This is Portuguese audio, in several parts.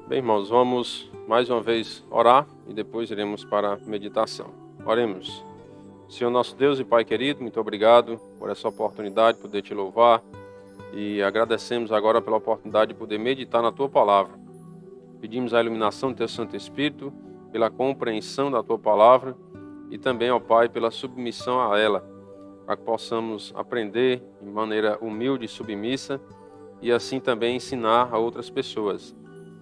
Bem, irmãos, vamos mais uma vez orar e depois iremos para a meditação. Oremos. Senhor nosso Deus e Pai querido, muito obrigado por essa oportunidade de poder te louvar e agradecemos agora pela oportunidade de poder meditar na Tua Palavra. Pedimos a iluminação do Teu Santo Espírito, pela compreensão da Tua Palavra e também, ó Pai, pela submissão a ela, para que possamos aprender de maneira humilde e submissa e assim também ensinar a outras pessoas.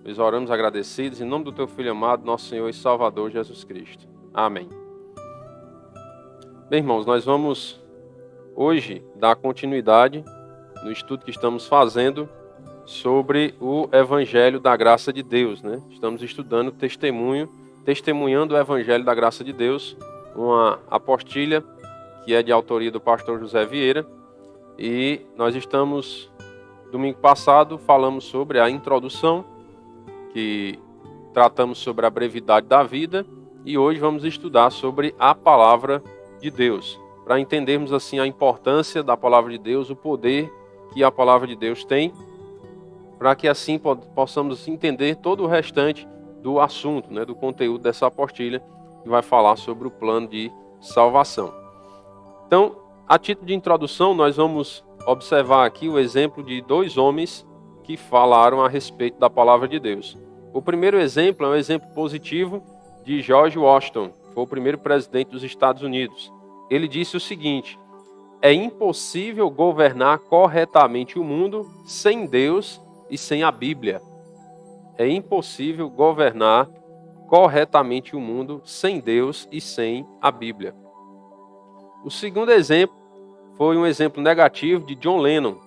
Nós oramos agradecidos em nome do Teu Filho amado, nosso Senhor e Salvador Jesus Cristo. Amém. Bem, irmãos, nós vamos hoje dar continuidade no estudo que estamos fazendo sobre o Evangelho da Graça de Deus, né? Estamos estudando testemunhando o Evangelho da Graça de Deus, uma apostilha que é de autoria do pastor José Vieira, e nós estamos, domingo passado, falamos sobre a introdução, que tratamos sobre a brevidade da vida, e hoje vamos estudar sobre a Palavra de Deus, para entendermos assim a importância da Palavra de Deus, o poder que a Palavra de Deus tem, para que assim possamos entender todo o restante do assunto, né, do conteúdo dessa apostilha, que vai falar sobre o plano de salvação. Então, a título de introdução, nós vamos observar aqui o exemplo de dois homens que falaram a respeito da Palavra de Deus. O primeiro exemplo é um exemplo positivo de George Washington, que foi o primeiro presidente dos Estados Unidos. Ele disse o seguinte: é impossível governar corretamente o mundo sem Deus e sem a Bíblia. É impossível governar corretamente o mundo sem Deus e sem a Bíblia. O segundo exemplo foi um exemplo negativo de John Lennon.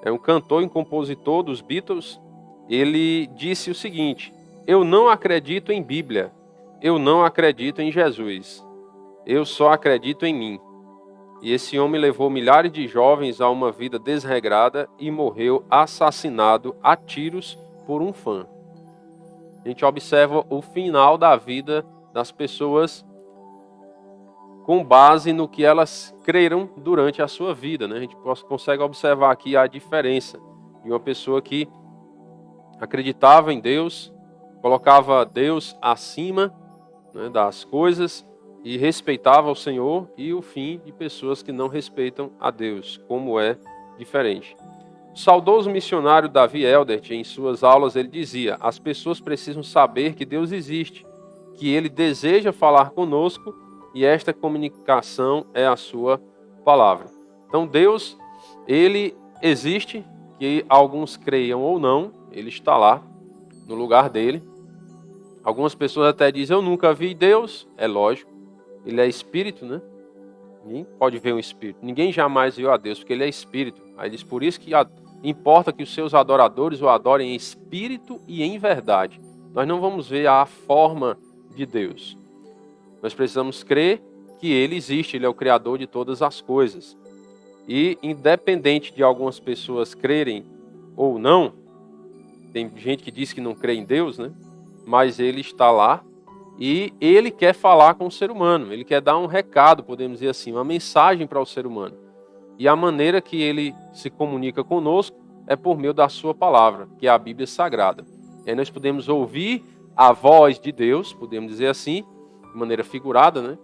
É um cantor e compositor dos Beatles. Ele disse o seguinte: eu não acredito em Bíblia, eu não acredito em Jesus, eu só acredito em mim. E esse homem levou milhares de jovens a uma vida desregrada e morreu assassinado a tiros por um fã. A gente observa o final da vida das pessoas com base no que elas creram durante a sua vida, né? A gente consegue observar aqui a diferença de uma pessoa que acreditava em Deus, colocava Deus acima, né, das coisas e respeitava o Senhor, e o fim de pessoas que não respeitam a Deus, como é diferente. O saudoso missionário Davi Eldert, em suas aulas, ele dizia: as pessoas precisam saber que Deus existe, que Ele deseja falar conosco, e esta comunicação é a sua palavra. Então Deus, Ele existe, que alguns creiam ou não, Ele está lá, no lugar dele. Algumas pessoas até dizem: eu nunca vi Deus. É lógico, Ele é espírito, né? Ninguém pode ver um espírito. Ninguém jamais viu a Deus, porque Ele é espírito. Aí diz: por isso que importa que os seus adoradores o adorem em espírito e em verdade. Nós não vamos ver a forma de Deus. Nós precisamos crer que Ele existe, Ele é o Criador de todas as coisas. E independente de algumas pessoas crerem ou não, tem gente que diz que não crê em Deus, né? Mas Ele está lá e Ele quer falar com o ser humano. Ele quer dar um recado, podemos dizer assim, uma mensagem para o ser humano. E a maneira que Ele se comunica conosco é por meio da sua palavra, que é a Bíblia Sagrada. E aí nós podemos ouvir a voz de Deus, podemos dizer assim, de maneira figurada, né?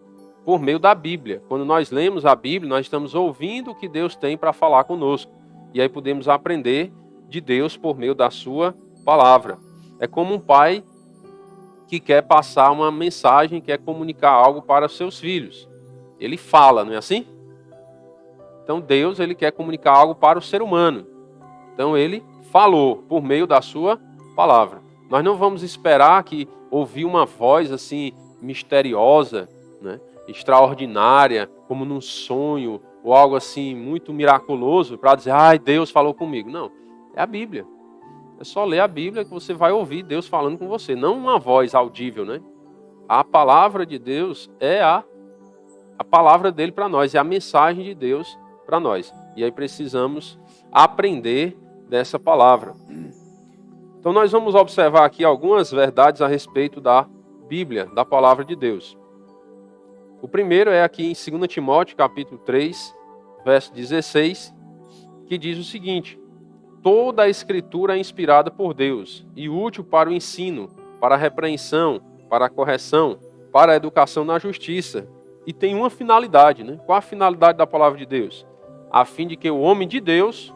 Por meio da Bíblia. Quando nós lemos a Bíblia, nós estamos ouvindo o que Deus tem para falar conosco. E aí podemos aprender de Deus por meio da sua palavra. É como um pai que quer passar uma mensagem, quer comunicar algo para os seus filhos. Ele fala, não é assim? Então Deus, Ele quer comunicar algo para o ser humano. Então Ele falou por meio da sua palavra. Nós não vamos esperar que ouvir uma voz assim misteriosa, né, extraordinária, como num sonho, ou algo assim muito miraculoso, para dizer: ai, Deus falou comigo. Não, é a Bíblia. É só ler a Bíblia que você vai ouvir Deus falando com você. Não uma voz audível, né? A palavra de Deus é a palavra dele para nós, é a mensagem de Deus para nós. E aí precisamos aprender dessa palavra. Então nós vamos observar aqui algumas verdades a respeito da Bíblia, da palavra de Deus. O primeiro é aqui em 2 Timóteo, capítulo 3, verso 16, que diz o seguinte: toda a Escritura é inspirada por Deus e útil para o ensino, para a repreensão, para a correção, para a educação na justiça. E tem uma finalidade, né? Qual a finalidade da palavra de Deus? A fim de que o homem de Deus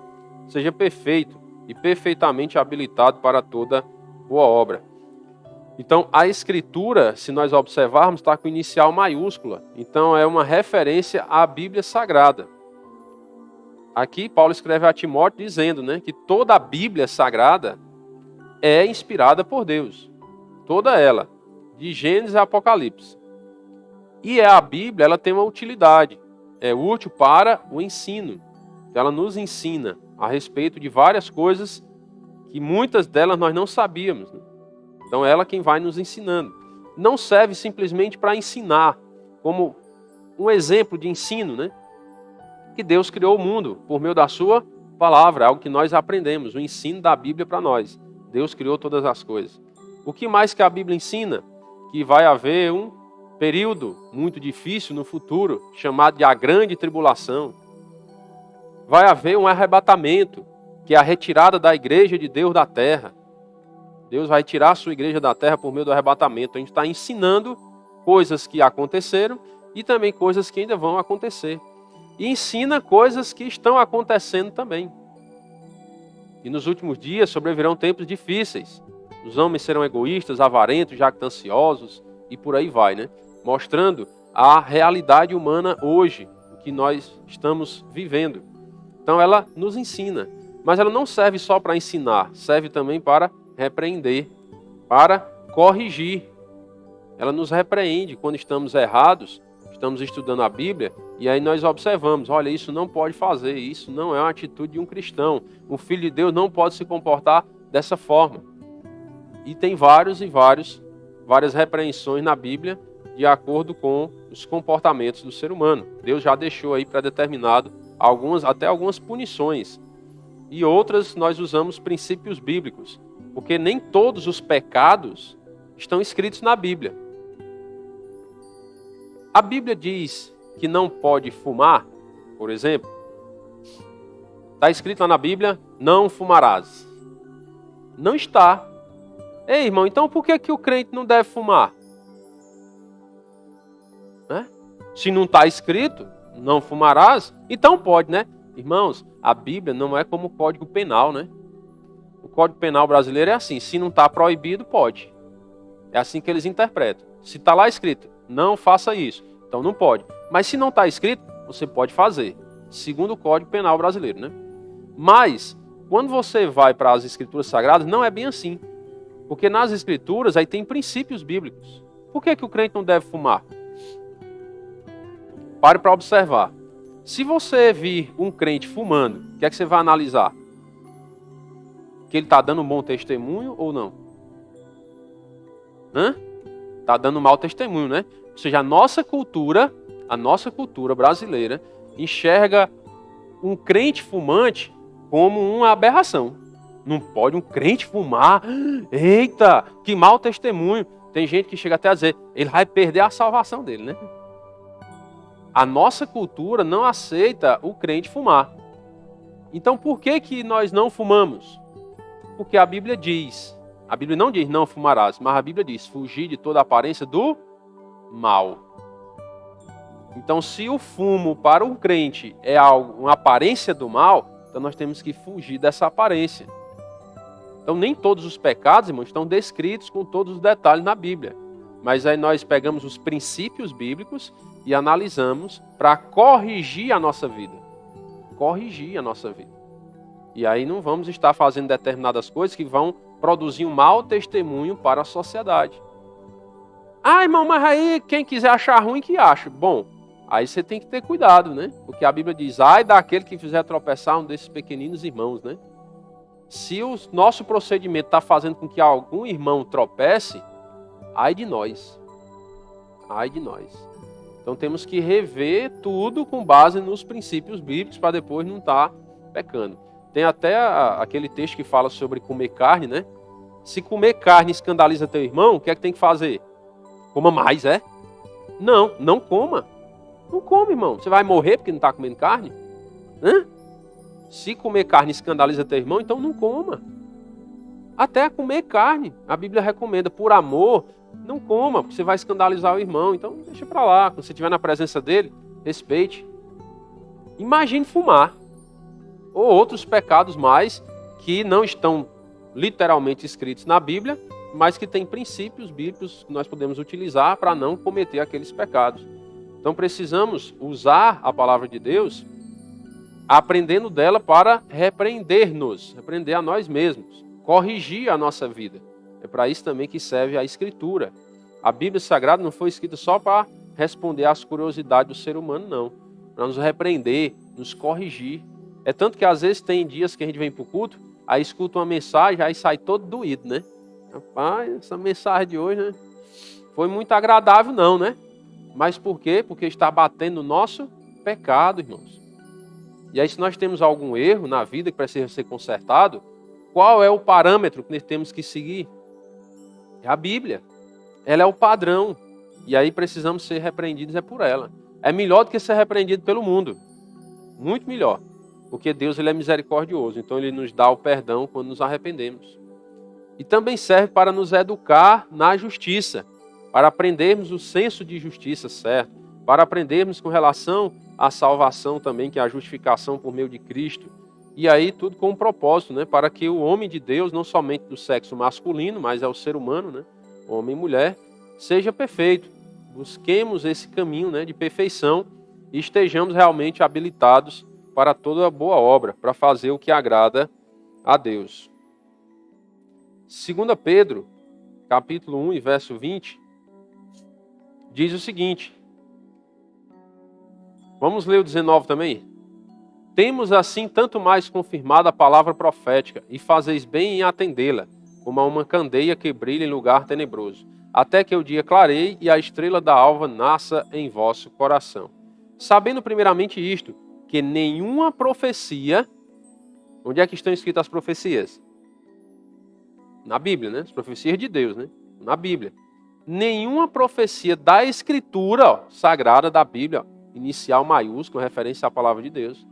seja perfeito e perfeitamente habilitado para toda boa obra. Então, a Escritura, se nós observarmos, está com inicial maiúscula. Então, é uma referência à Bíblia Sagrada. Aqui, Paulo escreve a Timóteo dizendo, né, que toda a Bíblia Sagrada é inspirada por Deus. Toda ela, de Gênesis a Apocalipse. E a Bíblia, ela tem uma utilidade. É útil para o ensino. Ela nos ensina a respeito de várias coisas que muitas delas nós não sabíamos, né? Então, ela é quem vai nos ensinando. Não serve simplesmente para ensinar, como um exemplo de ensino, né? Que Deus criou o mundo por meio da sua palavra, algo que nós aprendemos, o ensino da Bíblia para nós. Deus criou todas as coisas. O que mais que a Bíblia ensina? Que vai haver um período muito difícil no futuro, chamado de a grande tribulação. Vai haver um arrebatamento, que é a retirada da igreja de Deus da terra. Deus vai tirar a sua igreja da terra por meio do arrebatamento. A gente está ensinando coisas que aconteceram e também coisas que ainda vão acontecer. E ensina coisas que estão acontecendo também. E nos últimos dias sobrevirão tempos difíceis. Os homens serão egoístas, avarentos, jactanciosos e por aí vai, né? Mostrando a realidade humana hoje, o que nós estamos vivendo. Então ela nos ensina. Mas ela não serve só para ensinar, serve também para repreender, para corrigir. Ela nos repreende quando estamos errados, estamos estudando a Bíblia, e aí nós observamos, olha, isso não pode fazer, isso não é uma atitude de um cristão. O Filho de Deus não pode se comportar dessa forma. E tem várias repreensões na Bíblia de acordo com os comportamentos do ser humano. Deus já deixou aí pré-determinado até algumas punições. E outras nós usamos princípios bíblicos, porque nem todos os pecados estão escritos na Bíblia. A Bíblia diz que não pode fumar, por exemplo. Está escrito lá na Bíblia, não fumarás. Não está. Ei, irmão, então por que o crente não deve fumar? Né? Se não está escrito, não fumarás, então pode, né? Irmãos, a Bíblia não é como o Código Penal, né? O Código Penal brasileiro é assim, se não está proibido, pode. É assim que eles interpretam. Se está lá escrito, não faça isso, então não pode. Mas se não está escrito, você pode fazer, segundo o Código Penal brasileiro, né? Mas, quando você vai para as Escrituras Sagradas, não é bem assim. Porque nas Escrituras, aí tem princípios bíblicos. Por que o crente não deve fumar? Pare para observar. Se você vir um crente fumando, o que é que você vai analisar? Que ele está dando um bom testemunho ou não? Está dando um mau testemunho, né? Ou seja, a nossa cultura brasileira enxerga um crente fumante como uma aberração. Não pode um crente fumar. Eita, que mau testemunho. Tem gente que chega até a dizer, ele vai perder a salvação dele, né? A nossa cultura não aceita o crente fumar. Então por que nós não fumamos? Porque a Bíblia diz, a Bíblia não diz não fumarás, mas a Bíblia diz fugir de toda aparência do mal. Então se o fumo para um crente é uma aparência do mal, então nós temos que fugir dessa aparência. Então nem todos os pecados, irmãos, estão descritos com todos os detalhes na Bíblia. Mas aí nós pegamos os princípios bíblicos e analisamos para corrigir a nossa vida. Corrigir a nossa vida. E aí não vamos estar fazendo determinadas coisas que vão produzir um mau testemunho para a sociedade. Ah, irmão, mas aí quem quiser achar ruim, que acha. Bom, aí você tem que ter cuidado, né? Porque a Bíblia diz, ai daquele que fizer tropeçar um desses pequeninos irmãos, né? Se o nosso procedimento está fazendo com que algum irmão tropece, ai de nós. Ai de nós. Então temos que rever tudo com base nos princípios bíblicos para depois não estar pecando. Tem até aquele texto que fala sobre comer carne, né? Se comer carne escandaliza teu irmão, o que é que tem que fazer? Coma mais, é? Não coma. Não come, irmão. Você vai morrer porque não está comendo carne? Se comer carne escandaliza teu irmão, então não coma. Até comer carne, a Bíblia recomenda, por amor, não coma, porque você vai escandalizar o irmão. Então deixa para lá, quando você estiver na presença dele, respeite. Imagine fumar, ou outros pecados mais, que não estão literalmente escritos na Bíblia, mas que têm princípios bíblicos que nós podemos utilizar para não cometer aqueles pecados. Então precisamos usar a palavra de Deus, aprendendo dela para repreender-nos, repreender a nós mesmos, corrigir a nossa vida. É para isso também que serve a Escritura. A Bíblia Sagrada não foi escrita só para responder às curiosidades do ser humano, não. Para nos repreender, nos corrigir. É tanto que às vezes tem dias que a gente vem para o culto, aí escuta uma mensagem, aí sai todo doído, né? Rapaz, essa mensagem de hoje, né? Foi muito agradável, não, né? Mas por quê? Porque está batendo no nosso pecado, irmãos. E aí, se nós temos algum erro na vida que precisa ser consertado, qual é o parâmetro que nós temos que seguir? É a Bíblia. Ela é o padrão. E aí precisamos ser repreendidos por ela. É melhor do que ser repreendido pelo mundo. Muito melhor. Porque Deus ele é misericordioso. Então ele nos dá o perdão quando nos arrependemos. E também serve para nos educar na justiça. Para aprendermos o senso de justiça certo. Para aprendermos com relação à salvação também, que é a justificação por meio de Cristo. E aí tudo com um propósito, né? Para que o homem de Deus, não somente do sexo masculino, mas é o ser humano, né? Homem e mulher, seja perfeito. Busquemos esse caminho, né, de perfeição e estejamos realmente habilitados para toda boa obra, para fazer o que agrada a Deus. 2 Pedro, capítulo 1 e verso 20, diz o seguinte. Vamos ler o 19 também? Temos assim tanto mais confirmada a palavra profética, e fazeis bem em atendê-la, como a uma candeia que brilha em lugar tenebroso, até que o dia clareie e a estrela da alva nasça em vosso coração. Sabendo primeiramente isto, que nenhuma profecia... Onde é que estão escritas as profecias? Na Bíblia, né? As profecias de Deus, né? Na Bíblia. Nenhuma profecia da Escritura, ó, sagrada da Bíblia, ó, inicial maiúsculo, referência à palavra de Deus,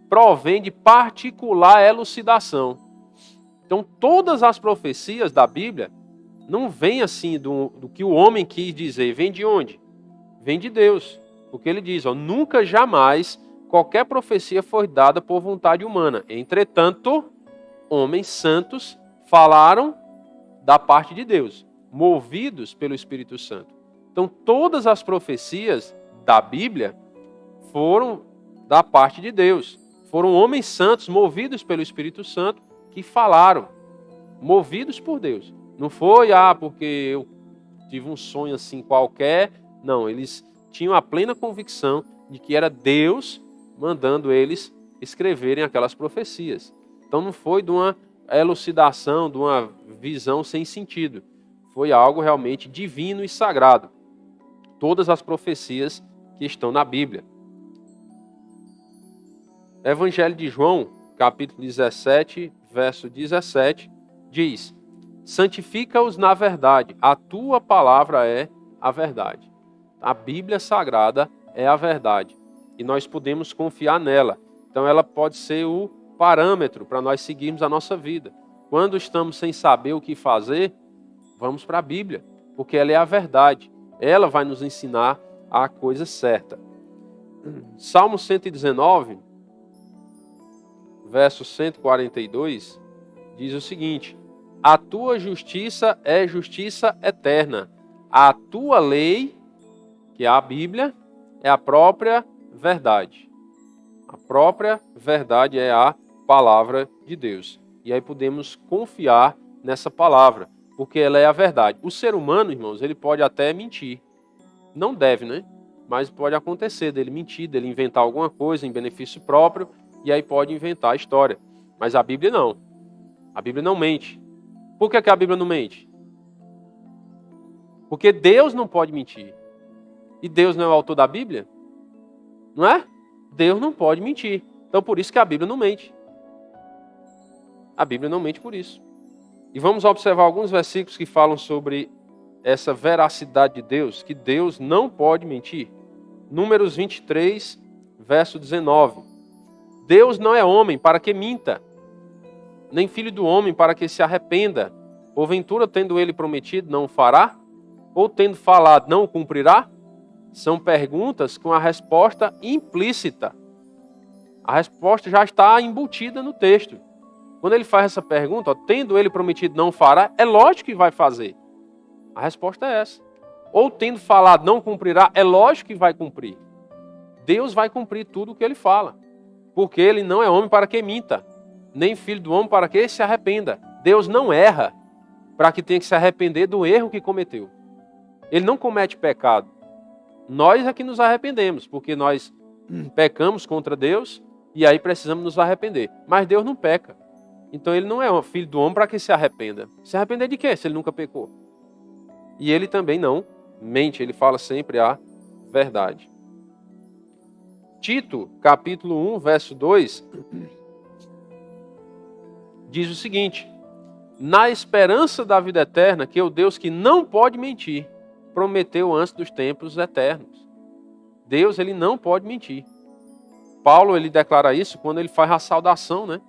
provém de particular elucidação. Então, todas as profecias da Bíblia não vêm assim do que o homem quis dizer. Vem de onde? Vem de Deus. Porque ele diz, ó, nunca, jamais, qualquer profecia foi dada por vontade humana. Entretanto, homens santos falaram da parte de Deus, movidos pelo Espírito Santo. Então, todas as profecias da Bíblia foram da parte de Deus. Foram homens santos, movidos pelo Espírito Santo, que falaram, movidos por Deus. Não foi, porque eu tive um sonho assim qualquer. Não, eles tinham a plena convicção de que era Deus mandando eles escreverem aquelas profecias. Então não foi de uma elucidação, de uma visão sem sentido. Foi algo realmente divino e sagrado. Todas as profecias que estão na Bíblia. Evangelho de João, capítulo 17, verso 17, diz: santifica-os na verdade, a tua palavra é a verdade. A Bíblia Sagrada é a verdade e nós podemos confiar nela. Então ela pode ser o parâmetro para nós seguirmos a nossa vida. Quando estamos sem saber o que fazer, vamos para a Bíblia, porque ela é a verdade. Ela vai nos ensinar a coisa certa. Salmo 119, verso 142, diz o seguinte: a tua justiça é justiça eterna. A tua lei, que é a Bíblia, é a própria verdade. A própria verdade é a palavra de Deus. E aí podemos confiar nessa palavra, porque ela é a verdade. O ser humano, irmãos, ele pode até mentir. Não deve, né? Mas pode acontecer dele mentir, dele inventar alguma coisa em benefício próprio, e aí pode inventar a história. Mas a Bíblia não. A Bíblia não mente. Por que a Bíblia não mente? Porque Deus não pode mentir. E Deus não é o autor da Bíblia? Não é? Deus não pode mentir. Então por isso que a Bíblia não mente. A Bíblia não mente por isso. E vamos observar alguns versículos que falam sobre essa veracidade de Deus, que Deus não pode mentir. Números 23, verso 19. Deus não é homem para que minta, nem filho do homem para que se arrependa. Porventura, tendo ele prometido, não o fará? Ou tendo falado, não o cumprirá? São perguntas com a resposta implícita. A resposta já está embutida no texto. Quando ele faz essa pergunta, tendo ele prometido, não o fará, é lógico que vai fazer. A resposta é essa. Ou tendo falado, não cumprirá, é lógico que vai cumprir. Deus vai cumprir tudo o que ele fala. Porque ele não é homem para que minta, nem filho do homem para que se arrependa. Deus não erra para que tenha que se arrepender do erro que cometeu. Ele não comete pecado. Nós é que nos arrependemos, porque nós pecamos contra Deus e aí precisamos nos arrepender. Mas Deus não peca. Então ele não é filho do homem para que se arrependa. Se arrepender de quê, se ele nunca pecou? E ele também não mente, ele fala sempre a verdade. Tito, capítulo 1, verso 2, diz o seguinte: na esperança da vida eterna, que o Deus que não pode mentir, prometeu antes dos tempos eternos. Deus, ele não pode mentir. Paulo, ele declara isso quando ele faz a saudação, né?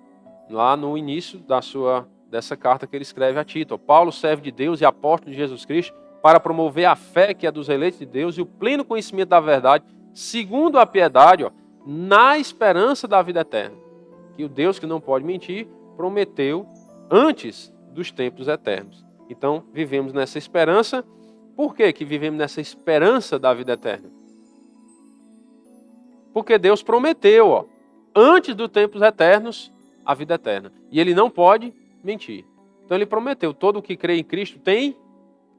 Lá no início dessa carta que ele escreve a Tito. Paulo, servo de Deus e apóstolo de Jesus Cristo, para promover a fé que é dos eleitos de Deus e o pleno conhecimento da verdade, segundo a piedade, na esperança da vida eterna. Que o Deus que não pode mentir, prometeu antes dos tempos eternos. Então, vivemos nessa esperança. Por que vivemos nessa esperança da vida eterna? Porque Deus prometeu, antes dos tempos eternos, a vida eterna. E ele não pode mentir. Então ele prometeu, todo o que crê em Cristo tem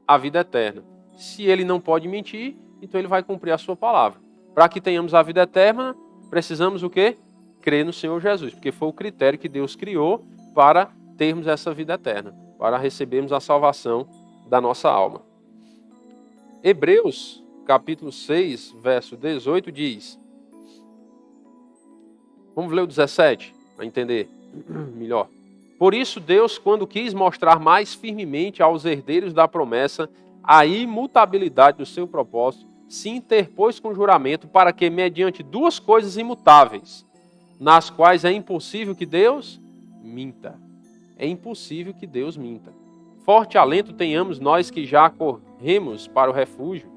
a vida eterna. Se ele não pode mentir, então ele vai cumprir a sua palavra. Para que tenhamos a vida eterna, precisamos o quê? Crer no Senhor Jesus, porque foi o critério que Deus criou para termos essa vida eterna, para recebermos a salvação da nossa alma. Hebreus, capítulo 6, verso 18, diz... Vamos ler o 17, para entender melhor. Por isso, Deus, quando quis mostrar mais firmemente aos herdeiros da promessa a imutabilidade do seu propósito, se interpôs com juramento para que, mediante duas coisas imutáveis, nas quais é impossível que Deus minta. É impossível que Deus minta. Forte alento tenhamos nós que já corremos para o refúgio,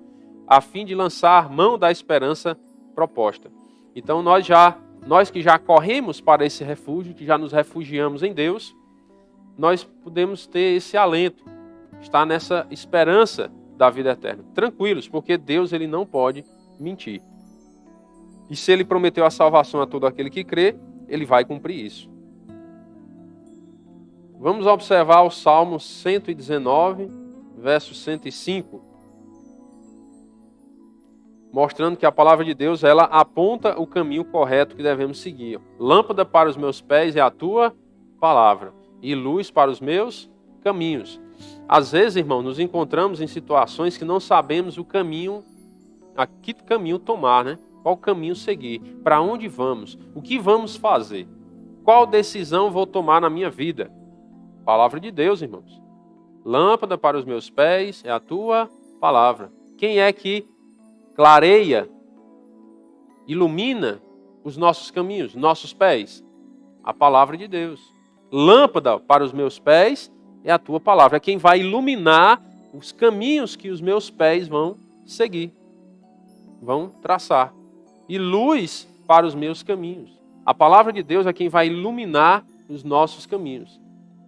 a fim de lançar mão da esperança proposta. Então, nós que já corremos para esse refúgio, que já nos refugiamos em Deus, nós podemos ter esse alento, estar nessa esperança da vida eterna. Tranquilos, porque Deus, ele não pode mentir. E se ele prometeu a salvação a todo aquele que crê, ele vai cumprir isso. Vamos observar o Salmo 119, verso 105. Mostrando que a palavra de Deus, ela aponta o caminho correto que devemos seguir. Lâmpada para os meus pés é a tua palavra, e luz para os meus caminhos. Às vezes, irmão, nos encontramos em situações que não sabemos o caminho, a que caminho tomar, né? Qual caminho seguir, para onde vamos, o que vamos fazer, qual decisão vou tomar na minha vida. Palavra de Deus, irmãos. Lâmpada para os meus pés é a tua palavra. Quem é que clareia, ilumina os nossos caminhos, nossos pés? A palavra de Deus. Lâmpada para os meus pés é a tua palavra. É quem vai iluminar os caminhos que os meus pés vão seguir, vão traçar. E luz para os meus caminhos. A palavra de Deus é quem vai iluminar os nossos caminhos.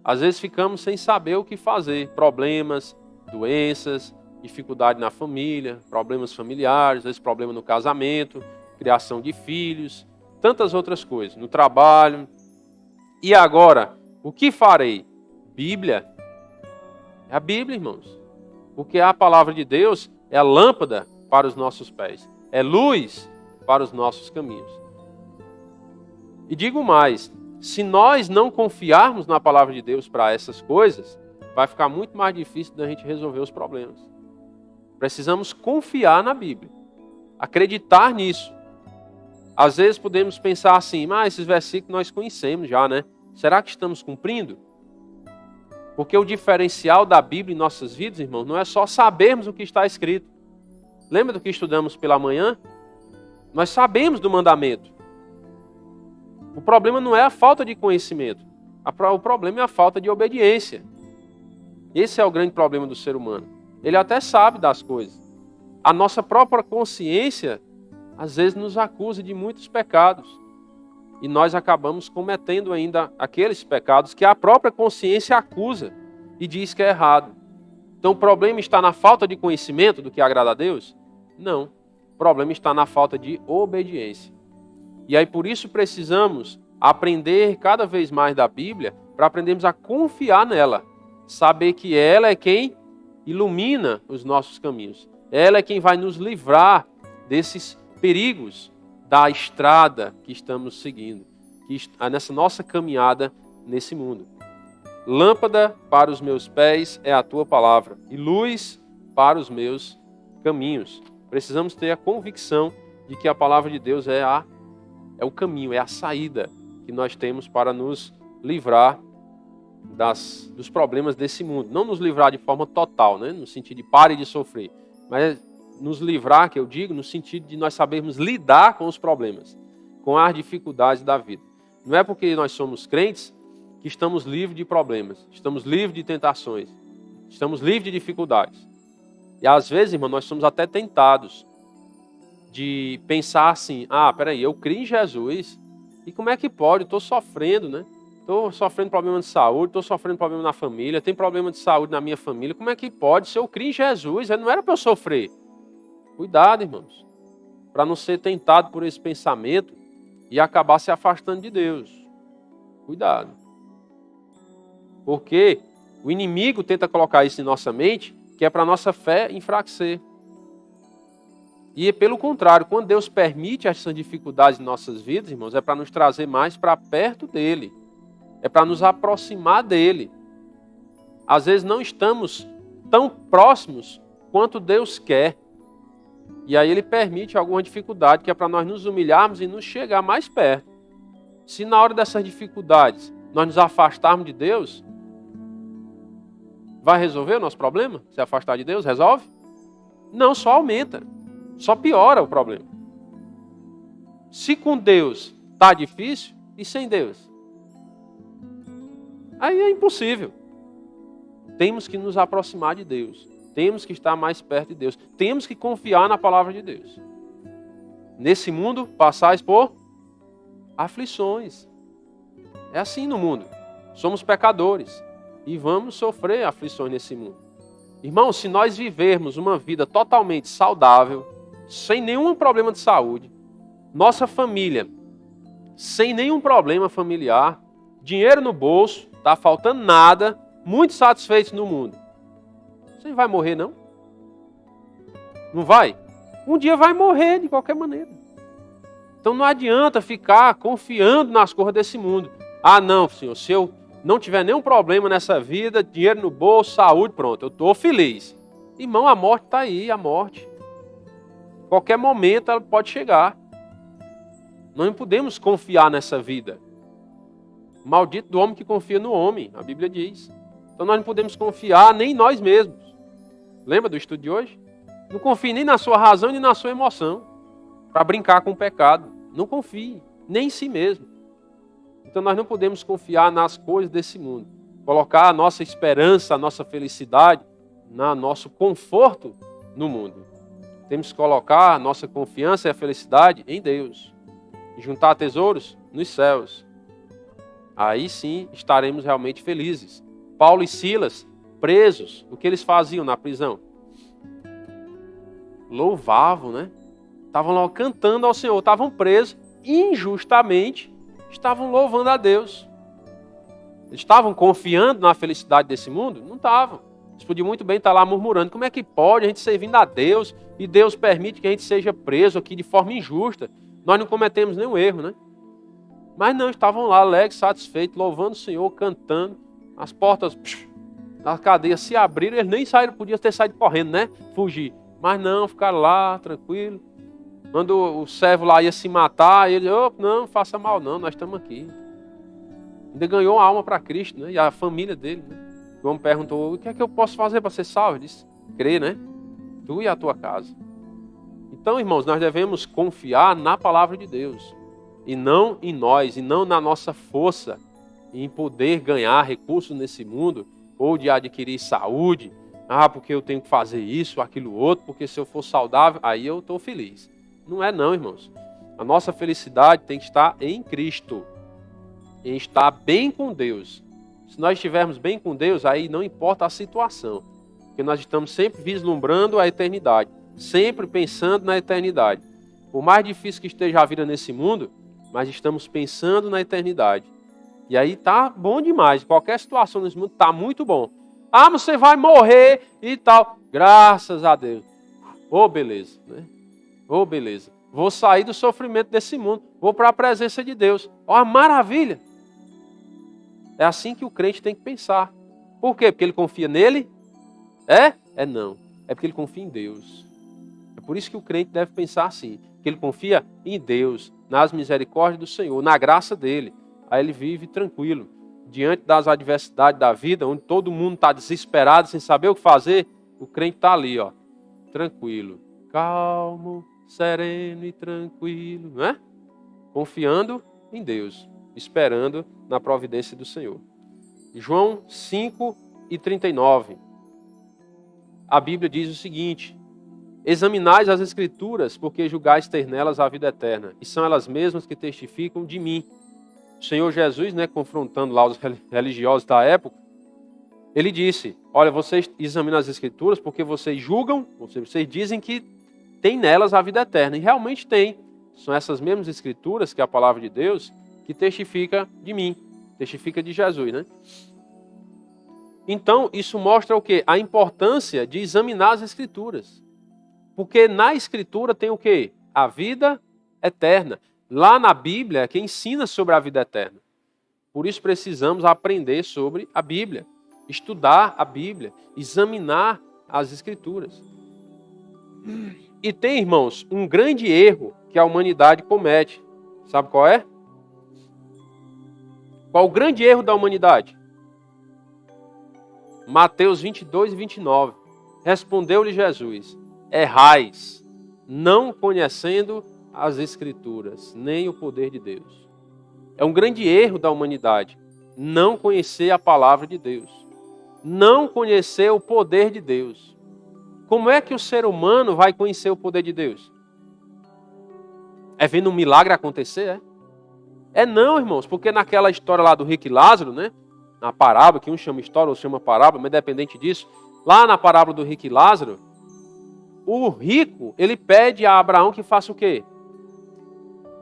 Às vezes ficamos sem saber o que fazer. Problemas, doenças, dificuldade na família, problemas familiares, às vezes problema no casamento, criação de filhos, tantas outras coisas, no trabalho. E agora, o que farei? Bíblia. É a Bíblia, irmãos. Porque a palavra de Deus é a lâmpada para os nossos pés, é luz para os nossos caminhos. E digo mais, se nós não confiarmos na palavra de Deus para essas coisas, vai ficar muito mais difícil da gente resolver os problemas. Precisamos confiar na Bíblia, acreditar nisso. Às vezes podemos pensar assim, mas esses versículos nós conhecemos já, né? Será que estamos cumprindo? Porque o diferencial da Bíblia em nossas vidas, irmãos, não é só sabermos o que está escrito. Lembra do que estudamos pela manhã? Nós sabemos do mandamento. O problema não é a falta de conhecimento. O problema é a falta de obediência. Esse é o grande problema do ser humano. Ele até sabe das coisas. A nossa própria consciência, às vezes, nos acusa de muitos pecados. E nós acabamos cometendo ainda aqueles pecados que a própria consciência acusa e diz que é errado. Então o problema está na falta de conhecimento do que agrada a Deus? Não. O problema está na falta de obediência. E aí por isso precisamos aprender cada vez mais da Bíblia para aprendermos a confiar nela. Saber que ela é quem ilumina os nossos caminhos. Ela é quem vai nos livrar desses perigos da estrada que estamos seguindo, nessa nossa caminhada nesse mundo. Lâmpada para os meus pés é a tua palavra e luz para os meus caminhos. Precisamos ter a convicção de que a palavra de Deus é o caminho, é a saída que nós temos para nos livrar dos problemas desse mundo. Não nos livrar de forma total, né? No sentido de pare de sofrer, mas nos livrar, que eu digo, no sentido de nós sabermos lidar com os problemas, com as dificuldades da vida. Não é porque nós somos crentes que estamos livres de problemas, estamos livres de tentações, estamos livres de dificuldades. E às vezes, irmão, nós somos até tentados de pensar assim, peraí, eu creio em Jesus, e como é que pode? Eu estou sofrendo, né? Estou sofrendo problema de saúde, estou sofrendo problema na família, tem problema de saúde na minha família, como é que pode? Se eu creio em Jesus, não era para eu sofrer. Cuidado, irmãos, para não ser tentado por esse pensamento e acabar se afastando de Deus. Cuidado. Porque o inimigo tenta colocar isso em nossa mente, que é para a nossa fé enfraquecer. E pelo contrário, quando Deus permite essas dificuldades em nossas vidas, irmãos, é para nos trazer mais para perto dele. É para nos aproximar dele. Às vezes não estamos tão próximos quanto Deus quer. E aí ele permite alguma dificuldade, que é para nós nos humilharmos e nos chegar mais perto. Se na hora dessas dificuldades nós nos afastarmos de Deus, vai resolver o nosso problema? Se afastar de Deus, resolve? Não, só aumenta. Só piora o problema. Se com Deus está difícil, e sem Deus? Aí é impossível. Temos que nos aproximar de Deus. Temos que estar mais perto de Deus. Temos que confiar na palavra de Deus. Nesse mundo, passais por aflições. É assim no mundo. Somos pecadores. E vamos sofrer aflições nesse mundo. Irmãos, se nós vivermos uma vida totalmente saudável, sem nenhum problema de saúde, nossa família, sem nenhum problema familiar, dinheiro no bolso, está faltando nada, muito satisfeitos no mundo. Você não vai morrer, não? Não vai? Um dia vai morrer de qualquer maneira. Então não adianta ficar confiando nas coisas desse mundo. Não, Senhor, se eu não tiver nenhum problema nessa vida, dinheiro no bolso, saúde, pronto, eu estou feliz. Irmão, a morte está aí, a morte. Qualquer momento ela pode chegar. Nós não podemos confiar nessa vida. Maldito do homem que confia no homem, a Bíblia diz. Então nós não podemos confiar nem em nós mesmos. Lembra do estudo de hoje? Não confie nem na sua razão nem na sua emoção para brincar com o pecado. Não confie, nem em si mesmo. Então nós não podemos confiar nas coisas desse mundo. Colocar a nossa esperança, a nossa felicidade, no nosso conforto no mundo. Temos que colocar a nossa confiança e a felicidade em Deus. E juntar tesouros nos céus. Aí sim estaremos realmente felizes. Paulo e Silas, presos, o que eles faziam na prisão? Louvavam, né? Estavam lá cantando ao Senhor, estavam presos, injustamente, estavam louvando a Deus. Eles estavam confiando na felicidade desse mundo? Não estavam. Eles podiam muito bem estar lá murmurando. Como é que pode a gente servindo a Deus e Deus permite que a gente seja preso aqui de forma injusta? Nós não cometemos nenhum erro, né? Mas não, estavam lá alegres, satisfeitos, louvando o Senhor, cantando. As portas da cadeia se abriram, eles nem saíram, podiam ter saído correndo, né? Fugir. Mas não, ficaram lá, tranquilo. Quando o servo lá ia se matar, ele, não faça mal não, nós estamos aqui. Ainda ganhou uma alma para Cristo, né? E a família dele, né? João perguntou, o que é que eu posso fazer para ser salvo? Ele disse, crê, né? Tu e a tua casa. Então, irmãos, nós devemos confiar na palavra de Deus. e não em nós, e não na nossa força, em poder ganhar recursos nesse mundo, ou de adquirir saúde, porque eu tenho que fazer isso, aquilo outro, porque se eu for saudável, aí eu estou feliz. Não é não, irmãos. A nossa felicidade tem que estar em Cristo, em estar bem com Deus. Se nós estivermos bem com Deus, aí não importa a situação, porque nós estamos sempre vislumbrando a eternidade, sempre pensando na eternidade. Por mais difícil que esteja a vida nesse mundo, mas estamos pensando na eternidade. E aí tá bom demais. Qualquer situação nesse mundo tá muito bom. Você vai morrer e tal. Graças a Deus. Beleza, né? Beleza. Vou sair do sofrimento desse mundo. Vou para a presença de Deus. Maravilha. É assim que o crente tem que pensar. Por quê? Porque ele confia nele? Não. É porque ele confia em Deus. É por isso que o crente deve pensar assim. Que ele confia em Deus, nas misericórdias do Senhor, na graça dele. Aí ele vive tranquilo. Diante das adversidades da vida, onde todo mundo está desesperado, sem saber o que fazer, o crente está ali, tranquilo. Calmo, sereno e tranquilo, não é? Confiando em Deus, esperando na providência do Senhor. João 5:39. A Bíblia diz o seguinte: examinais as Escrituras, porque julgais ter nelas a vida eterna, e são elas mesmas que testificam de mim. O Senhor Jesus, confrontando lá os religiosos da época, ele disse: olha, vocês examinam as Escrituras porque vocês julgam, vocês dizem que tem nelas a vida eterna, e realmente tem. São essas mesmas Escrituras, que é a palavra de Deus, que testifica de mim, testifica de Jesus, né? Então, isso mostra o quê? A importância de examinar as Escrituras. Porque na Escritura tem o quê? A vida eterna. Lá na Bíblia é que ensina sobre a vida eterna. Por isso precisamos aprender sobre a Bíblia, estudar a Bíblia, examinar as Escrituras. E tem, irmãos, um grande erro que a humanidade comete. Sabe qual é? Qual o grande erro da humanidade? Mateus 22:29. Respondeu-lhe Jesus: errais, não conhecendo as Escrituras, nem o poder de Deus. É um grande erro da humanidade não conhecer a palavra de Deus, não conhecer o poder de Deus. Como é que o ser humano vai conhecer o poder de Deus? É vendo um milagre acontecer, não, irmãos, porque naquela história lá do rico e Lázaro, na parábola, que um chama história, outro chama parábola, mas independente disso, lá na parábola do rico e Lázaro, o rico, ele pede a Abraão que faça o quê?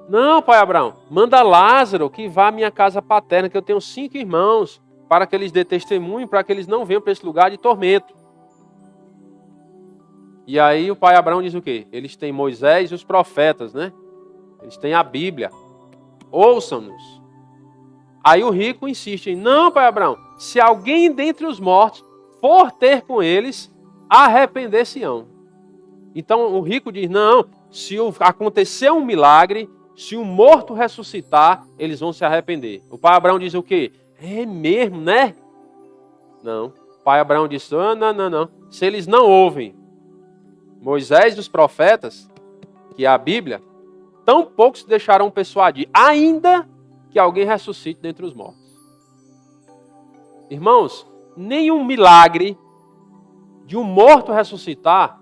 Não, pai Abraão, manda Lázaro que vá à minha casa paterna, que eu tenho 5 irmãos, para que eles dê testemunho, para que eles não venham para esse lugar de tormento. E aí o pai Abraão diz o quê? Eles têm Moisés e os profetas, né? Eles têm a Bíblia. Ouçam-nos. Aí o rico insiste em: não, pai Abraão, se alguém dentre os mortos for ter com eles, arrepender-se-ão. Então o rico diz: não, se acontecer um milagre, se o morto ressuscitar, eles vão se arrepender. O pai Abraão diz o quê? É mesmo, né? Não. O pai Abraão disse: não. Se eles não ouvem Moisés e os profetas, que é a Bíblia, tão pouco se deixarão persuadir, ainda que alguém ressuscite dentre os mortos. Irmãos, nenhum milagre de um morto ressuscitar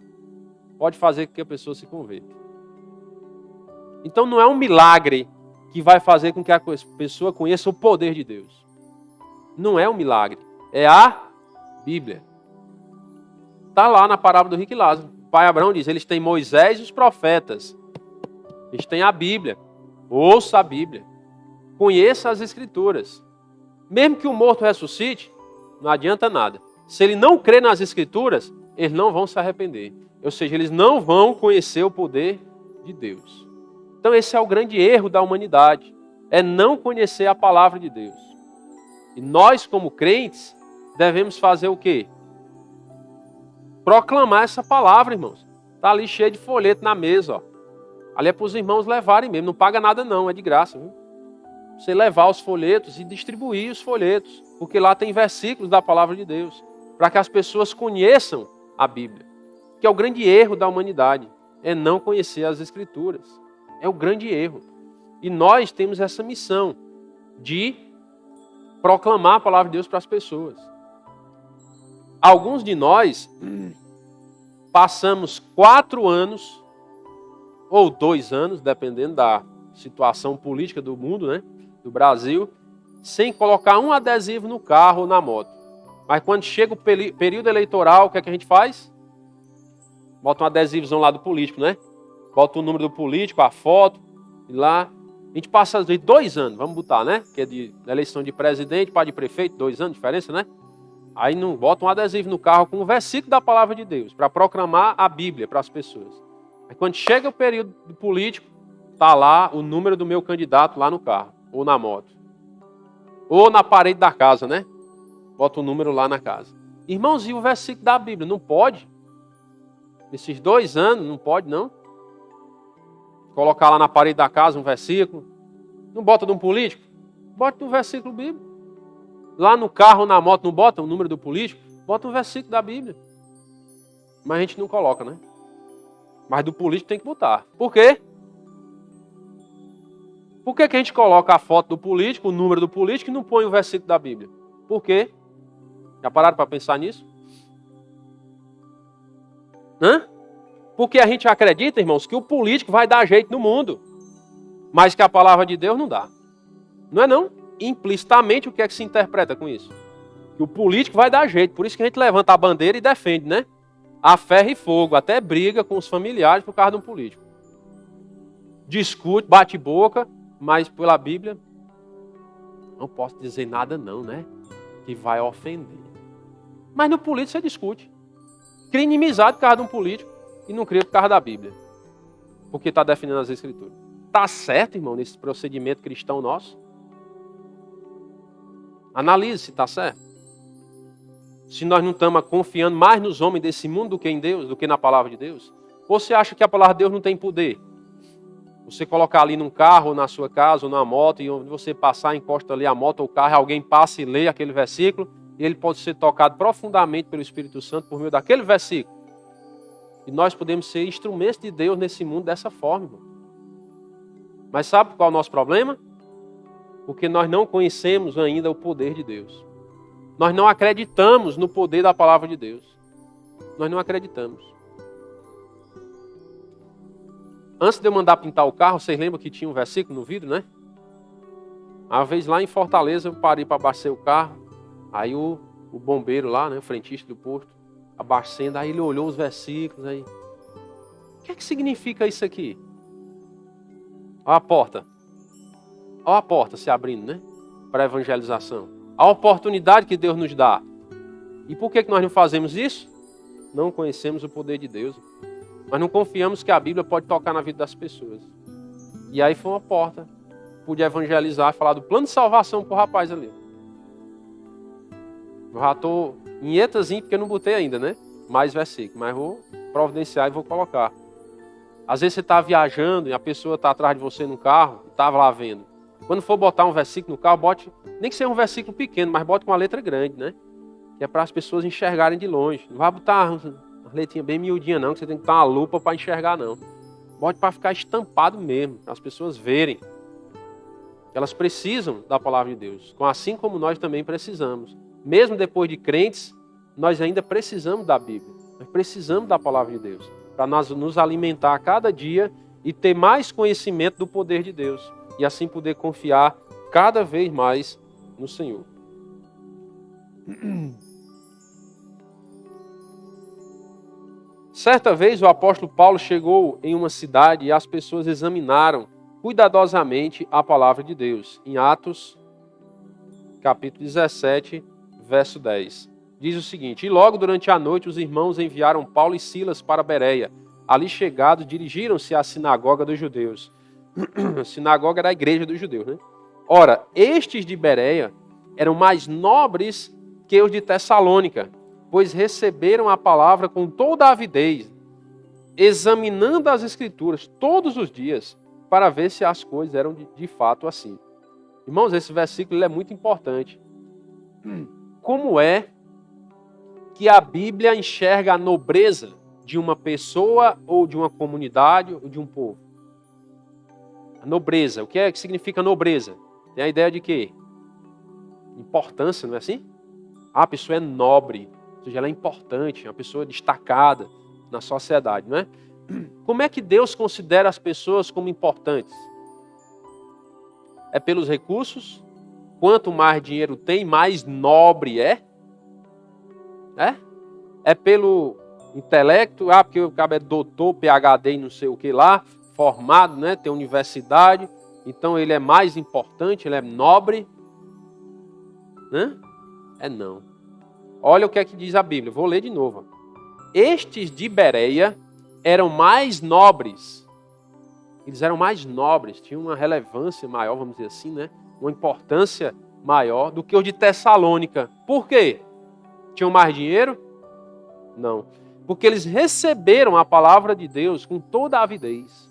pode fazer com que a pessoa se converta. Então não é um milagre que vai fazer com que a pessoa conheça o poder de Deus. Não é um milagre, é a Bíblia. Está lá na parábola do rico e Lázaro. O pai Abraão diz: eles têm Moisés e os profetas. Eles têm a Bíblia. Ouça a Bíblia. Conheça as Escrituras. Mesmo que o morto ressuscite, não adianta nada. Se ele não crê nas Escrituras, eles não vão se arrepender. Ou seja, eles não vão conhecer o poder de Deus. Então esse é o grande erro da humanidade. É não conhecer a palavra de Deus. E nós, como crentes, devemos fazer o quê? Proclamar essa palavra, irmãos. Está ali cheio de folheto na mesa, ó. Ali é para os irmãos levarem mesmo. Não paga nada não, é de graça, viu? Você levar os folhetos e distribuir os folhetos. Porque lá tem versículos da palavra de Deus. Para que as pessoas conheçam a Bíblia. Que é o grande erro da humanidade. É não conhecer as Escrituras. É o grande erro. E nós temos essa missão de proclamar a palavra de Deus para as pessoas. Alguns de nós passamos 4 anos, ou 2 anos, dependendo da situação política do mundo, né, do Brasil, sem colocar um adesivo no carro ou na moto. Mas quando chega o período eleitoral, o que é que a gente faz? Bota um adesivozão lá do político, né? Bota o número do político, a foto, e lá. A gente passa 2 anos, vamos botar, né? Que é de eleição de presidente para de prefeito, 2 anos de diferença, né? Aí não bota um adesivo no carro com um versículo da palavra de Deus, para proclamar a Bíblia para as pessoas. Aí quando chega o período do político, tá lá o número do meu candidato lá no carro, ou na moto. Ou na parede da casa, né? Bota o número lá na casa. Irmãos, e o versículo da Bíblia? Não pode? Nesses 2 anos, não pode, não? Colocar lá na parede da casa um versículo. Não bota de um político? Bota um versículo bíblico. Lá no carro ou na moto não bota o número do político? Bota um versículo da Bíblia. Mas a gente não coloca, né? Mas do político tem que botar. Por quê? Por que a gente coloca a foto do político, o número do político e não põe o versículo da Bíblia? Por quê? Já pararam para pensar nisso? Porque a gente acredita, irmãos, que o político vai dar jeito no mundo, mas que a palavra de Deus não dá. Não é não? Implicitamente, o que é que se interpreta com isso? Que o político vai dar jeito, por isso que a gente levanta a bandeira e defende, né? A ferro e fogo, até briga com os familiares por causa de um político. Discute, bate boca, mas pela Bíblia, não posso dizer nada não, né? Que vai ofender. Mas no político você discute. Cria inimizade por causa de um político e não cria por causa da Bíblia. Porque está defendendo as Escrituras. Está certo, irmão, nesse procedimento cristão nosso? Analise se está certo. Se nós não estamos confiando mais nos homens desse mundo do que em Deus, do que na palavra de Deus. Ou você acha que a palavra de Deus não tem poder? Você colocar ali num carro, ou na sua casa, ou na moto, e onde você passar, encosta ali a moto ou o carro, alguém passa e lê aquele versículo, e ele pode ser tocado profundamente pelo Espírito Santo por meio daquele versículo. E nós podemos ser instrumentos de Deus nesse mundo dessa forma, irmão. Mas sabe qual é o nosso problema? Porque nós não conhecemos ainda o poder de Deus. Nós não acreditamos no poder da palavra de Deus. Nós não acreditamos. Antes de eu mandar pintar o carro, vocês lembram que tinha um versículo no vidro, né? Uma vez lá em Fortaleza, eu parei para abastecer o carro. Aí o bombeiro lá, né, o frentista do posto, abastecendo, aí ele olhou os versículos. Aí, o que é que significa isso aqui? Olha a porta. Olha a porta se abrindo, né? Para a evangelização. A oportunidade que Deus nos dá. E por que nós não fazemos isso? Não conhecemos o poder de Deus. Mas não confiamos que a Bíblia pode tocar na vida das pessoas. E aí foi uma porta. Pude evangelizar, falar do plano de salvação para o rapaz ali. Eu já estou em etazinho, porque eu não botei ainda, né? Mais versículo. Mas vou providenciar e vou colocar. Às vezes você está viajando e a pessoa está atrás de você no carro, estava lá vendo. Quando for botar um versículo no carro, bote, nem que seja um versículo pequeno, mas bote com uma letra grande, né? Que é para as pessoas enxergarem de longe. Não vai botar uma letrinha bem miudinha não, que você tem que botar uma lupa para enxergar não. Bote para ficar estampado mesmo, para as pessoas verem. Elas precisam da palavra de Deus, assim como nós também precisamos. Mesmo depois de crentes, nós ainda precisamos da Bíblia. Nós precisamos da palavra de Deus, para nós nos alimentar a cada dia e ter mais conhecimento do poder de Deus. E assim poder confiar cada vez mais no Senhor. Certa vez o apóstolo Paulo chegou em uma cidade e as pessoas examinaram cuidadosamente a palavra de Deus. Em Atos, capítulo 17, verso 10. Diz o seguinte: E logo durante a noite os irmãos enviaram Paulo e Silas para Bereia. Ali chegados, dirigiram-se à sinagoga dos judeus. A sinagoga era a igreja dos judeus, né? Ora, estes de Bereia eram mais nobres que os de Tessalônica, pois receberam a palavra com toda a avidez, examinando as escrituras todos os dias, para ver se as coisas eram de fato assim. Irmãos, esse versículo é muito importante. Como é que a Bíblia enxerga a nobreza de uma pessoa, ou de uma comunidade, ou de um povo? A nobreza. O que é que significa nobreza? Tem a ideia de quê? Importância, não é assim? A pessoa é nobre, ou seja, ela é importante, é uma pessoa destacada na sociedade, não é? Como é que Deus considera as pessoas como importantes? É pelos recursos? Quanto mais dinheiro tem, mais nobre é? É pelo intelecto? Porque o cara é doutor, PhD e não sei o que lá, formado, né? Tem universidade, então ele é mais importante, ele é nobre? Não. Olha o que é que diz a Bíblia, vou ler de novo. Estes de Bereia eram mais nobres. Eles eram mais nobres, tinham uma relevância maior, vamos dizer assim, né? Uma importância maior do que os de Tessalônica. Por quê? Tinham mais dinheiro? Não. Porque eles receberam a palavra de Deus com toda a avidez.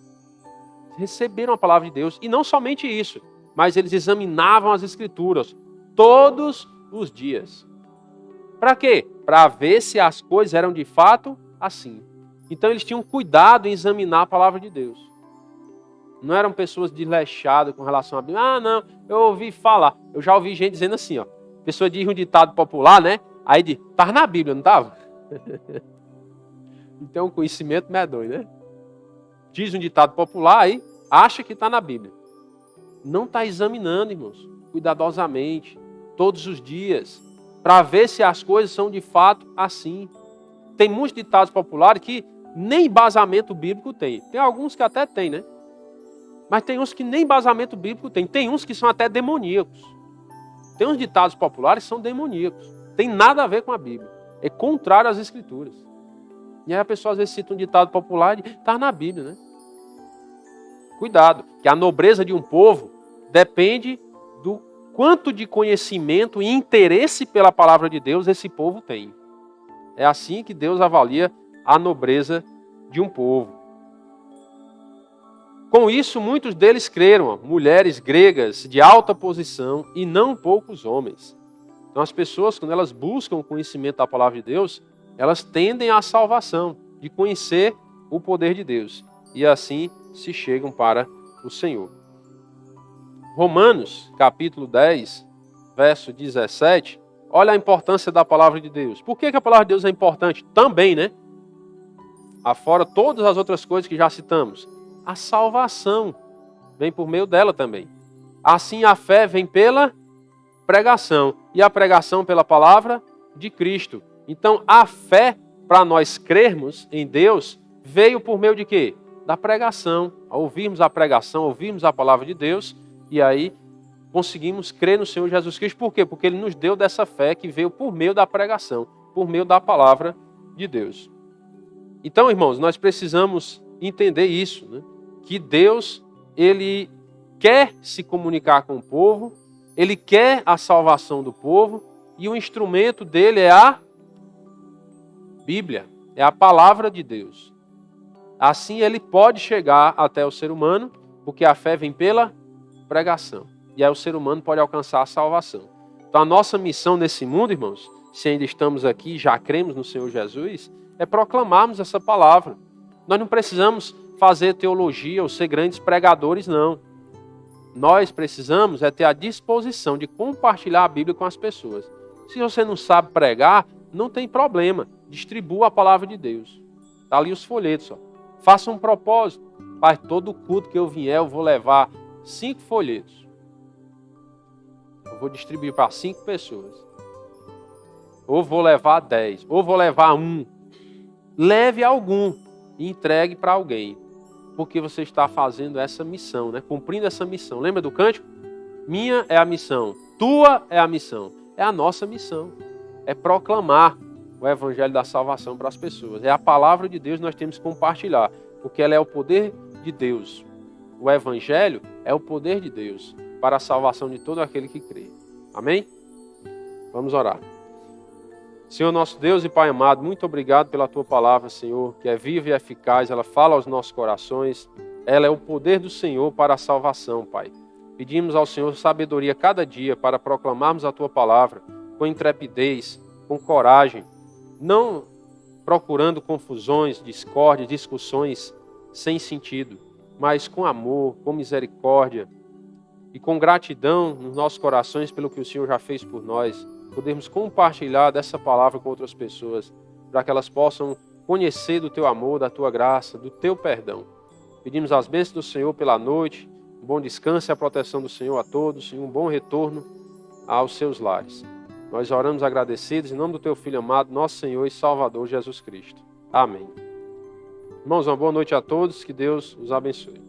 Receberam a palavra de Deus. E não somente isso, mas eles examinavam as Escrituras todos os dias. Para quê? Para ver se as coisas eram de fato assim. Então eles tinham cuidado em examinar a palavra de Deus. Não eram pessoas desleixadas com relação à Bíblia. Não, eu ouvi falar. Eu já ouvi gente dizendo assim, ó. Pessoa diz um ditado popular, né? Aí diz, estava na Bíblia, não estava? Então o conhecimento medonho, né? Diz um ditado popular aí, acha que está na Bíblia. Não está examinando, irmãos, cuidadosamente, todos os dias, para ver se as coisas são de fato assim. Tem muitos ditados populares que nem embasamento bíblico tem. Tem alguns que até tem, né? Mas tem uns que nem embasamento bíblico tem. Tem uns que são até demoníacos. Tem uns ditados populares que são demoníacos. Tem nada a ver com a Bíblia. É contrário às Escrituras. E aí a pessoa às vezes cita um ditado popular e está na Bíblia, né? Cuidado, que a nobreza de um povo depende do quanto de conhecimento e interesse pela palavra de Deus esse povo tem. É assim que Deus avalia a nobreza de um povo. Com isso, muitos deles creram, mulheres gregas de alta posição e não poucos homens. Então as pessoas, quando elas buscam o conhecimento da palavra de Deus, elas tendem à salvação, de conhecer o poder de Deus. E assim se chegam para o Senhor. Romanos, capítulo 10, verso 17, olha a importância da palavra de Deus. Por que a palavra de Deus é importante? Também, né? Afora todas as outras coisas que já citamos. A salvação vem por meio dela também. Assim a fé vem pela pregação. E a pregação pela palavra de Cristo. Então a fé, para nós crermos em Deus, veio por meio de quê? Da pregação. Ao ouvirmos a pregação, ouvirmos a palavra de Deus, e aí conseguimos crer no Senhor Jesus Cristo. Por quê? Porque Ele nos deu dessa fé que veio por meio da pregação, por meio da palavra de Deus. Então, irmãos, nós precisamos entender isso, né? Que Deus, Ele quer se comunicar com o povo, Ele quer a salvação do povo, e o instrumento dele é a Bíblia, é a palavra de Deus. Assim ele pode chegar até o ser humano, porque a fé vem pela pregação. E aí o ser humano pode alcançar a salvação. Então a nossa missão nesse mundo, irmãos, se ainda estamos aqui, já cremos no Senhor Jesus, é proclamarmos essa palavra. Nós não precisamos fazer teologia ou ser grandes pregadores, não. Nós precisamos é ter a disposição de compartilhar a Bíblia com as pessoas. Se você não sabe pregar, não tem problema. Distribua a palavra de Deus. Está ali os folhetos. Ó. Faça um propósito. Pai, todo culto que eu vier, eu vou levar 5 folhetos. Eu vou distribuir para 5 pessoas. Ou vou levar 10. Ou vou levar 1. Leve algum e entregue para alguém. Porque você está fazendo essa missão, né? Cumprindo essa missão. Lembra do cântico? Minha é a missão. Tua é a missão. É a nossa missão. É proclamar o evangelho da salvação para as pessoas. É a palavra de Deus que nós temos que compartilhar. Porque ela é o poder de Deus. O evangelho é o poder de Deus para a salvação de todo aquele que crê. Amém? Vamos orar. Senhor nosso Deus e Pai amado, muito obrigado pela Tua palavra, Senhor, que é viva e eficaz, ela fala aos nossos corações, ela é o poder do Senhor para a salvação, Pai. Pedimos ao Senhor sabedoria cada dia para proclamarmos a Tua palavra com intrepidez, com coragem, não procurando confusões, discórdias, discussões sem sentido, mas com amor, com misericórdia e com gratidão nos nossos corações pelo que o Senhor já fez por nós, podermos compartilhar dessa palavra com outras pessoas, para que elas possam conhecer do Teu amor, da Tua graça, do Teu perdão. Pedimos as bênçãos do Senhor pela noite, um bom descanso e a proteção do Senhor a todos e um bom retorno aos seus lares. Nós oramos agradecidos em nome do Teu Filho amado, nosso Senhor e Salvador Jesus Cristo. Amém. Irmãos, uma boa noite a todos, que Deus os abençoe.